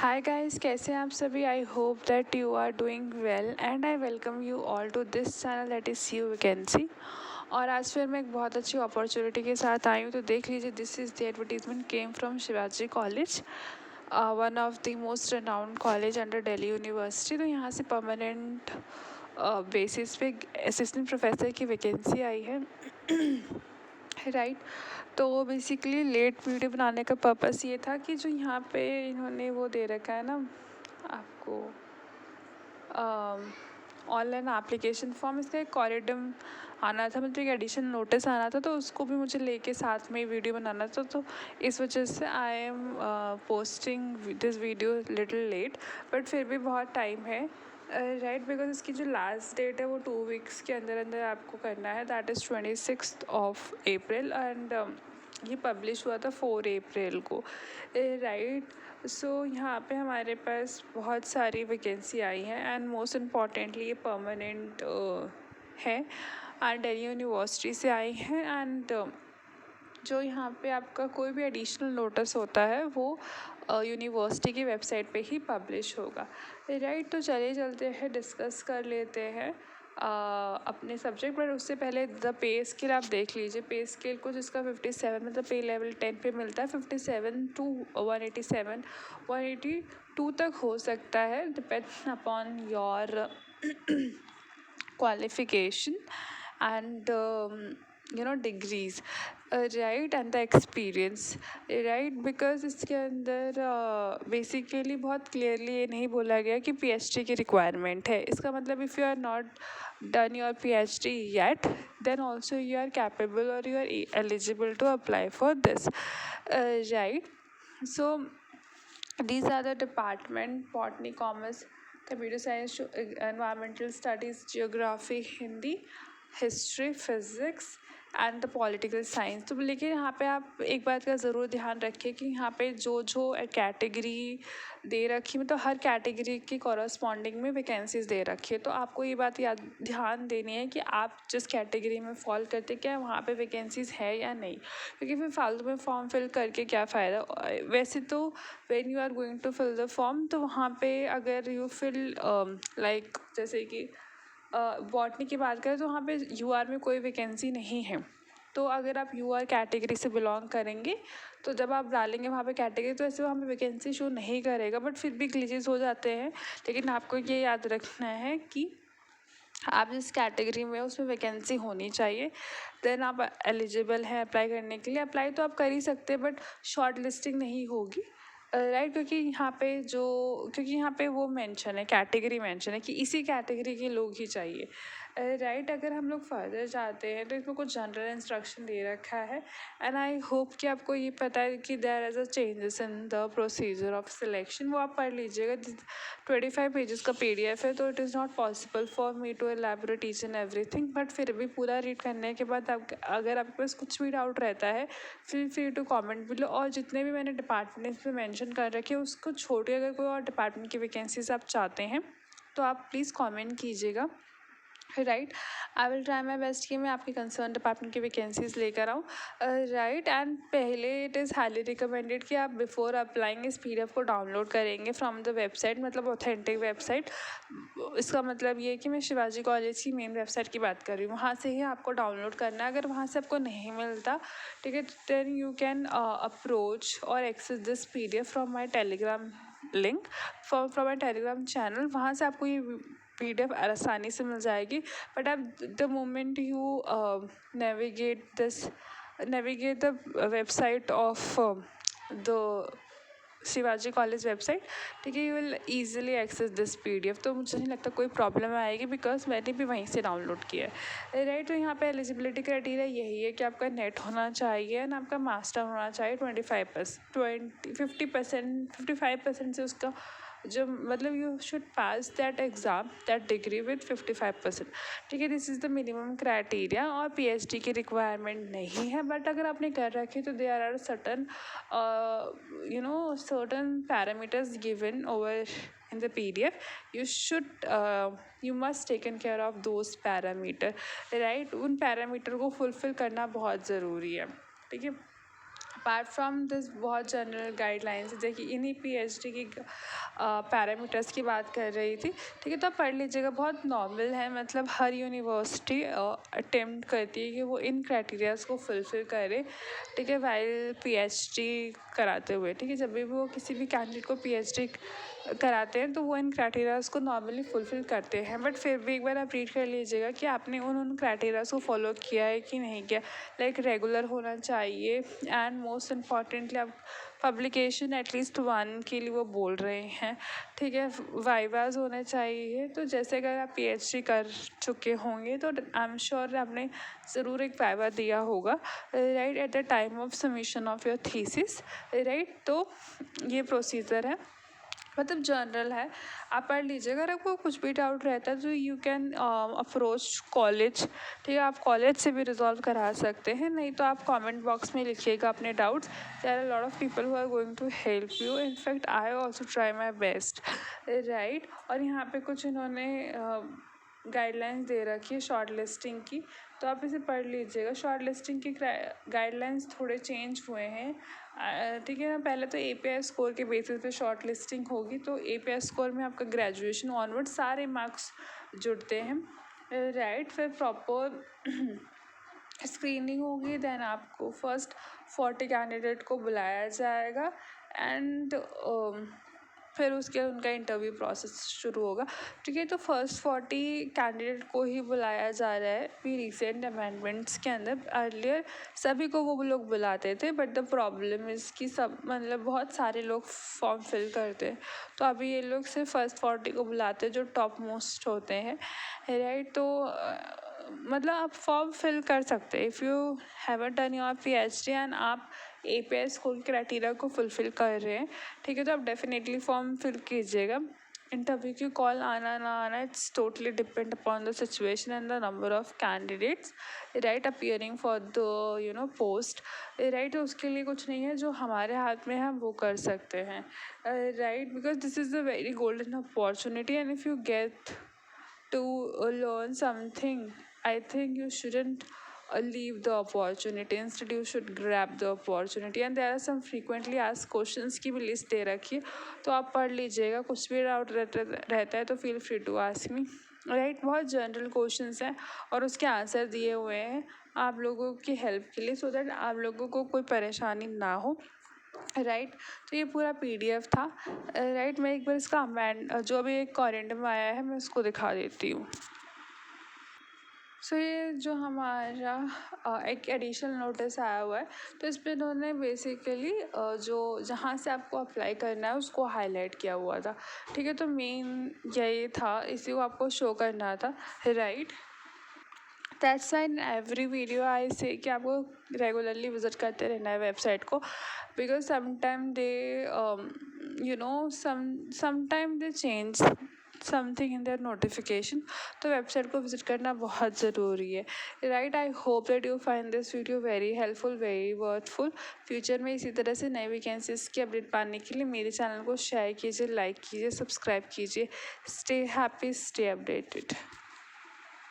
Hi guys, कैसे हैं आप सभी। I hope that you are doing well and I welcome you all to this channel that is C vacancy. और आज फिर मैं एक बहुत अच्छी अपॉर्चुनिटी के साथ आई हूँ। तो देख लीजिए, this is the advertisement came from Shivaji college, one of the most renowned college under Delhi university. तो यहाँ से परमानेंट बेसिस पे असिस्टेंट प्रोफेसर की वैकेंसी आई है। राइट। तो बेसिकली लेट वीडियो बनाने का पर्पस ये था कि जो यहाँ पे इन्होंने वो दे रखा है ना आपको, ऑनलाइन एप्लीकेशन फॉर्म, इसका एक कॉरिडम आना था, मतलब एक एडिशन नोटिस आना था। तो उसको भी मुझे लेके साथ में वीडियो बनाना था। तो इस वजह से I am posting this video little late, but फिर भी बहुत टाइम है। राइट, बिकॉज इसकी जो लास्ट डेट है वो 2 वीक्स के अंदर अंदर आपको करना है, दैट इज़ 26 अप्रैल। एंड ये पब्लिश हुआ था 4 अप्रैल को। राइट। सो यहाँ पे हमारे पास बहुत सारी वैकेंसी आई हैं एंड मोस्ट इम्पॉर्टेंटली ये परमानेंट है एंड दिल्ली यूनिवर्सिटी से आई हैं। एंड जो यहाँ पे आपका कोई भी एडिशनल नोटिस होता है वो यूनिवर्सिटी की वेबसाइट पे ही पब्लिश होगा। राइट। तो चलिए चलते हैं, डिस्कस कर लेते हैं अपने सब्जेक्ट। पर उससे पहले द पे स्केल आप देख लीजिए। पे स्केल को जिसका 57 मतलब पे लेवल 10 पे मिलता है, 57 टू 187, 182 तक हो सकता है, depend upon your qualification and degrees, right, and the experience, right, because इसके अंदर बेसिकली बहुत क्लियरली ये नहीं बोला गया कि पीएचडी की रिक्वायरमेंट है। इसका मतलब if you are not done your PhD yet, then also you are capable और you are eligible to apply for this, right. So these are the department: botany, commerce, computer science, environmental studies, geography, Hindi, history, physics and the political science. तो लेकिन यहाँ पे आप एक बात का ज़रूर ध्यान रखें कि यहाँ पे जो जो कैटेगरी दे रखी, मतलब हर कैटेगरी की कॉरस्पॉन्डिंग में वैकेंसीज दे रखी है। तो आपको ये बात याद ध्यान देनी है कि आप जिस कैटेगरी में फॉल करते, क्या वहाँ पे वैकेंसीज है या नहीं, क्योंकि फिर फालतू में फॉर्म फिल करके क्या फ़ायदा। वैसे तो when you are going to fill the form, तो वहाँ पे अगर यू फिल लाइक जैसे कि बॉटनी की बात करें तो वहाँ पे यूआर में कोई वैकेंसी नहीं है। तो अगर आप यूआर कैटेगरी से बिलोंग करेंगे तो जब आप डालेंगे वहाँ पे कैटेगरी, तो ऐसे वहाँ पे वैकेंसी शो नहीं करेगा, बट फिर भी ग्लिचेस हो जाते हैं। लेकिन आपको ये याद रखना है कि आप जिस कैटेगरी में उसमें वैकेंसी होनी चाहिए, देन आप एलिजिबल हैं अप्लाई करने के लिए। अप्लाई तो आप कर ही सकते हैं, बट शॉर्ट लिस्टिंग नहीं होगी, राइट। क्योंकि यहाँ पे वो मेंशन है, कैटेगरी मेंशन है कि इसी कैटेगरी के लोग ही चाहिए, राइट। अगर हम लोग फर्दर जाते हैं तो इसमें कुछ जनरल इंस्ट्रक्शन दे रखा है एंड आई होप कि आपको ये पता है कि there is a changes in the procedure of selection. वो आप पढ़ लीजिएगा। 25 पेजेस का PDF है, तो it is not possible for me to elaborate each and everything, but फिर भी पूरा रीड करने के बाद आप, अगर आपके पास कुछ भी डाउट रहता है, feel free to comment below. और जितने भी मैंने डिपार्टमेंट्स में मेंशन कर रखे हैं उसको छोड़ के अगर कोई और डिपार्टमेंट की वैकेंसीज आप चाहते हैं तो आप प्लीज़ कमेंट कीजिएगा, right. I will try my best कि मैं आपके कंसर्न डिपार्टमेंट की वैकेंसीज लेकर आऊँ, राइट। एंड पहले इट इज़ हाईली रिकमेंडेड कि आप बिफोर अप्लाइंग इस PDF को डाउनलोड करेंगे फ्रॉम द वेबसाइट, मतलब ऑथेंटिक वेबसाइट। इसका मतलब ये है कि मैं शिवाजी कॉलेज की मेन वेबसाइट की बात कर रही हूँ, वहाँ से ही आपको डाउनलोड करना है। अगर वहाँ से आपको नहीं मिलता, ठीक है, देन यू कैन अप्रोच और access this PDF from my Telegram link, from my Telegram channel. वहाँ से आपको ये PDF आसानी से मिल जाएगी। बट आप the moment you navigate the website of the Shivaji college website, ठीक है, you will easily access this PDF। तो मुझे नहीं लगता कोई प्रॉब्लम आएगी, बिकॉज मैंने भी वहीं से डाउनलोड किया है, राइट। तो यहाँ पे एलिजिबिलिटी क्राइटेरिया यही है कि आपका नेट होना चाहिए एंड आपका मास्टर होना चाहिए 55% से उसका जो मतलब you should pass that exam that degree with 55%, ठीक है। This is the minimum criteria. और PhD की रिक्वायरमेंट नहीं है, बट अगर आपने कर रखी तो there are certain certain parameters given over in the PDF. You must taken care of those parameter, right। उन पैरामीटर को फुलफिल करना बहुत ज़रूरी है, ठीक है। अपार्ट फ्रॉम दिस बहुत जनरल गाइडलाइंस, देखिए इन्हीं पीएचडी की पैरामीटर्स की बात कर रही थी, ठीक है। तो आप पढ़ लीजिएगा, बहुत नॉर्मल है, मतलब हर यूनिवर्सिटी अटेम्प्ट करती है कि वो इन क्राइटेरियाज को फुलफ़िल करे, ठीक है, वाइल पीएचडी कराते हुए, ठीक है। जब भी वो किसी भी कैंडिडेट को पीएचडी कराते हैं तो वो इन क्राइटेरियाज को नॉर्मली फुलफ़िल करते हैं, बट फिर भी एक बार आप रीड कर लीजिएगा कि आपने उन क्राइटेरियाज को फॉलो किया है कि नहीं किया। लाइक रेगुलर होना चाहिए, एंड मोस्ट इम्पॉर्टेंटली आप पब्लिकेशन एटलीस्ट 1 के लिए वो बोल रहे हैं, ठीक है। वाइवाज होने चाहिए, तो जैसे अगर आप पीएचडी कर चुके होंगे तो आई एम श्योर आपने ज़रूर एक वाइवा दिया होगा, right, at the time of submission of your thesis, right. तो ये प्रोसीजर है, मतलब जनरल है, आप पढ़ लीजिएगा। अगर आपको कुछ भी डाउट रहता है तो यू कैन अप्रोच कॉलेज, ठीक है, आप कॉलेज से भी रिजॉल्व करा सकते हैं, नहीं तो आप कमेंट बॉक्स में लिखिएगा अपने doubts. There are lot of people who are going to help you, in fact I also try my best, right. और यहाँ पे कुछ इन्होंने गाइडलाइंस दे रखी है शॉर्ट लिस्टिंग की, तो आप इसे पढ़ लीजिएगा। शॉर्ट लिस्टिंग की गाइडलाइंस थोड़े चेंज हुए हैं, ठीक है ना। पहले तो एपीआई स्कोर के बेसिस पे शॉर्ट लिस्टिंग होगी, तो एपीआई स्कोर में आपका ग्रेजुएशन ऑनवर्ड सारे मार्क्स जुड़ते हैं, राइट। फिर प्रॉपर स्क्रीनिंग होगी, देन आपको फर्स्ट 40 कैंडिडेट को बुलाया जाएगा, एंड फिर उसके बाद उनका इंटरव्यू प्रोसेस शुरू होगा, ठीक है। तो फर्स्ट 40 कैंडिडेट को ही बुलाया जा रहा है भी रिसेंट अमेंडमेंट्स के अंदर। अर्लियर सभी को वो लोग बुलाते थे, बट द प्रॉब्लम इज़ कि सब मतलब बहुत सारे लोग फॉर्म फिल करते हैं, तो अभी ये लोग सिर्फ फर्स्ट 40 को बुलाते हैं जो टॉप मोस्ट होते हैं, राइट। तो मतलब आप फॉर्म फिल कर सकते हैं if you haven't done your PhD and आप एपीआई स्कोर क्राइटेरिया को फुलफ़िल कर रहे हैं, ठीक है, तो आप डेफिनेटली फॉर्म फिल कीजिएगा। इंटरव्यू की कॉल आना ना आना, it's totally depend upon the situation and the number of candidates, right, appearing for the post, right. उसके लिए कुछ नहीं है, जो हमारे हाथ में है हम वो कर सकते हैं, right, because this is a very golden opportunity, and if you get to learn something, I think you shouldn't leave the opportunity, instead you should grab the opportunity। and there are some frequently asked questions की भी list दे रखी है, तो आप पढ़ लीजिएगा। कुछ भी डाउट रहता है तो feel free to ask me, right. बहुत जनरल क्वेश्चंस हैं और उसके आंसर दिए हुए हैं आप लोगों की हेल्प के लिए, सो दैट आप लोगों को कोई परेशानी ना हो, राइट। तो ये पूरा पीडीएफ था, राइट। मैं एक बार इसका अमेंड जो भी एक कॉरेंडम में आया है मैं उसको दिखा देती हूँ। सो ये जो हमारा एक एडिशनल नोटिस आया हुआ है, तो इस पर इन्होंने बेसिकली जो जहाँ से आपको अप्लाई करना है उसको हाईलाइट किया हुआ था, ठीक है। तो मेन यही था, इसी को आपको शो करना था, right. That's why in every video आई से कि आपको रेगुलरली विजिट करते रहना है वेबसाइट को, because sometime they sometime they change something in their notification, तो वेबसाइट को विजिट करना बहुत ज़रूरी है, right. I hope that you find this video very helpful, very worthful. Future में इसी तरह से नई वैकेंसीज की अपडेट पाने के लिए मेरे चैनल को शेयर कीजिए, लाइक कीजिए, सब्सक्राइब कीजिए। Stay happy, stay updated.